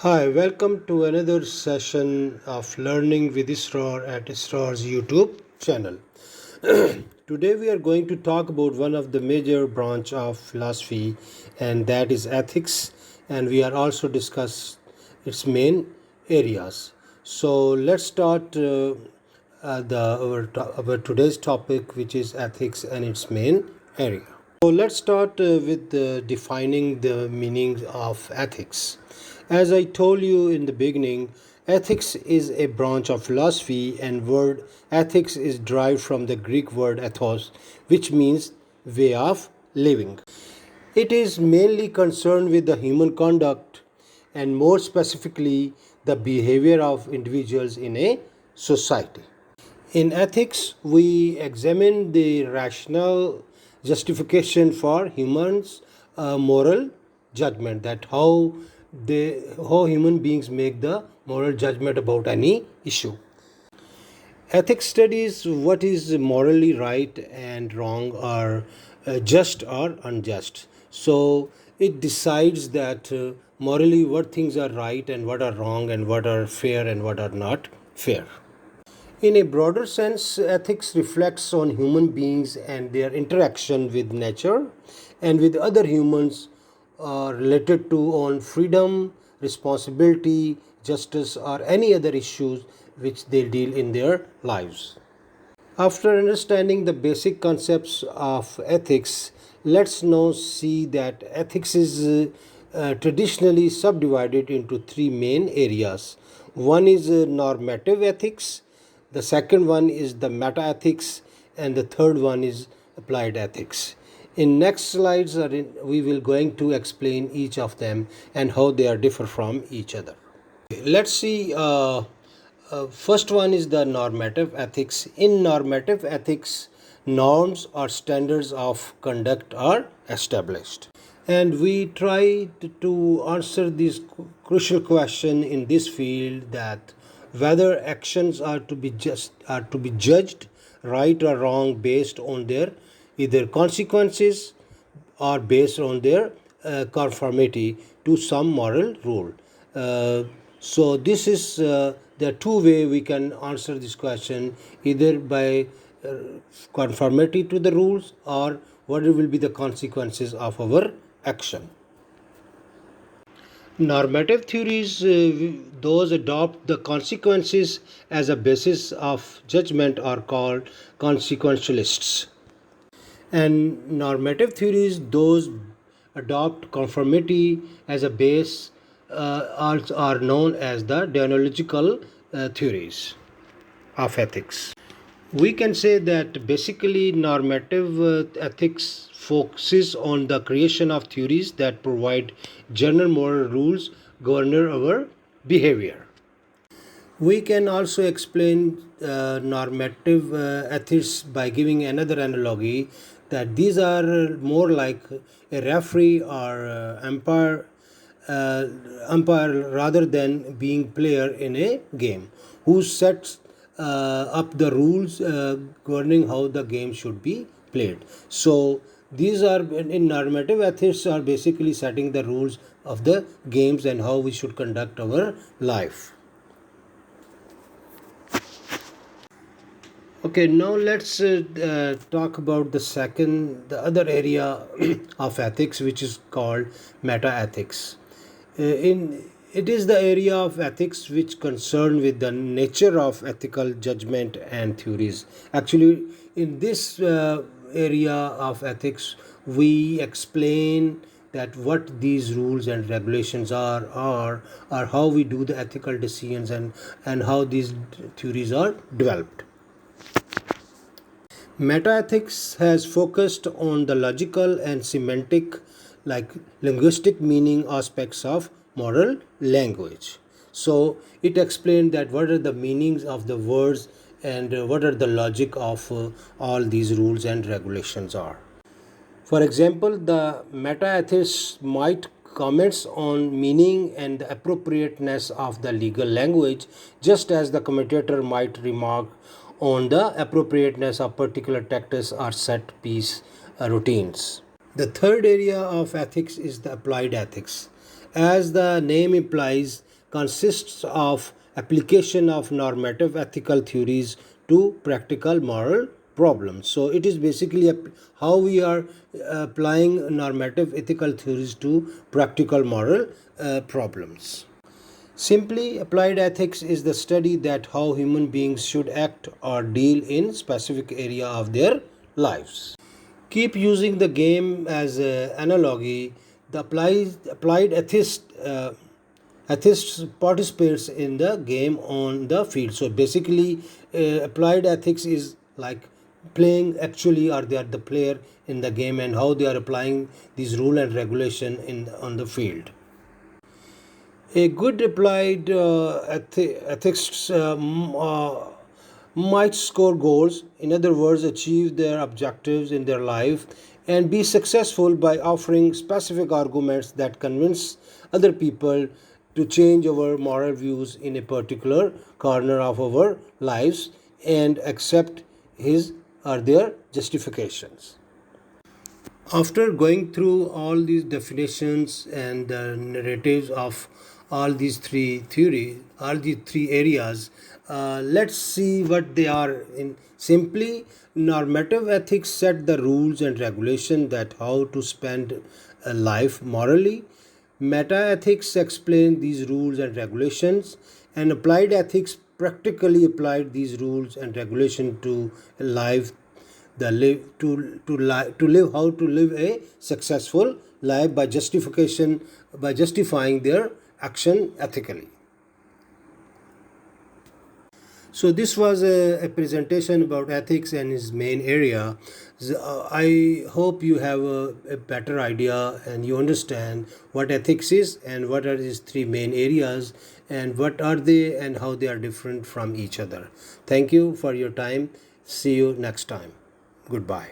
Hi, welcome to another session of Learning with ISRAR at ISRAR'S YouTube channel. Today we are going to talk about one of the major branch of philosophy, and that is ethics, and we are also discuss its main areas. So let's start our today's topic, which is ethics and its main area. So let's start with defining the meaning of ethics. As I told you in the beginning, ethics is a branch of philosophy, and word ethics is derived from the Greek word ethos, which means way of living. It is mainly concerned with the human conduct and more specifically the behavior of individuals in a society. In ethics, we examine the rational justification for humans' moral judgment, that how human beings make the moral judgment about any issue. Ethics studies what is morally right and wrong, or just or unjust. So it decides that morally what things are right and what are wrong, and what are fair and what are not fair. In a broader sense, ethics reflects on human beings and their interaction with nature and with other humans, related to on freedom, responsibility, justice, or any other issues which they deal in their lives. After understanding the basic concepts of ethics, let's now see that ethics is traditionally subdivided into three main areas. One is normative ethics, the second one is the metaethics, and the third one is applied ethics. In next slides, we will going to explain each of them and how they are differ from each other. Let's see. First one is the normative ethics. In normative ethics, norms or standards of conduct are established, and we try to answer this crucial question in this field, that whether actions are to be judged right or wrong based on their either consequences or based on their conformity to some moral rule. So this is the two way we can answer this question, either by conformity to the rules, or what will be the consequences of our action. Normative theories, those adopt the consequences as a basis of judgment, are called consequentialists. And normative theories, those adopt conformity as a base, are known as the deontological theories of ethics. We can say that basically normative ethics focuses on the creation of theories that provide general moral rules govern our behavior. We can also explain normative ethics by giving another analogy, that these are more like a referee or umpire rather than being player in a game, who sets up the rules governing how the game should be played. So these are in normative ethics are basically setting the rules of the games and how we should conduct our life. Okay, now let's talk about the other area of ethics, which is called metaethics. In it is the area of ethics which concern with the nature of ethical judgment and theories. Actually, in this area of ethics, we explain that what these rules and regulations are how we do the ethical decisions, and how these theories are developed. Metaethics has focused on the logical and semantic, like linguistic meaning aspects of moral language. So it explained that what are the meanings of the words, and what are the logic of all these rules and regulations are. For example, the metaethics might comments on meaning and the appropriateness of the legal language, just as the commentator might remark on the appropriateness of particular tactics or set piece routines. The third area of ethics is the applied ethics. As the name implies, consists of application of normative ethical theories to practical moral problems. So it is basically how we are applying normative ethical theories to practical moral problems. Simply, applied ethics is the study that how human beings should act or deal in specific area of their lives. Keep using the game as an analogy. The applied ethists participates in the game on the field. So basically, applied ethics is like playing actually, or they are the player in the game, and how they are applying these rule and regulation in on the field. A good applied ethics might score goals, in other words, achieve their objectives in their life, and be successful by offering specific arguments that convince other people to change our moral views in a particular corner of our lives and accept his or their justifications. After going through all these definitions and the narratives of all these three theories, all these three areas, let's see what they are. In simply, normative ethics set the rules and regulation that how to spend a life morally. Metaethics explain these rules and regulations, and applied ethics practically applied these rules and regulation to life, the live to live how to live a successful life by justification, by justifying their action ethically. So this was a presentation about ethics and its main area. I hope you have a better idea and you understand what ethics is and what are these three main areas and what are they and how they are different from each other. Thank you for your time. See you next time. Goodbye.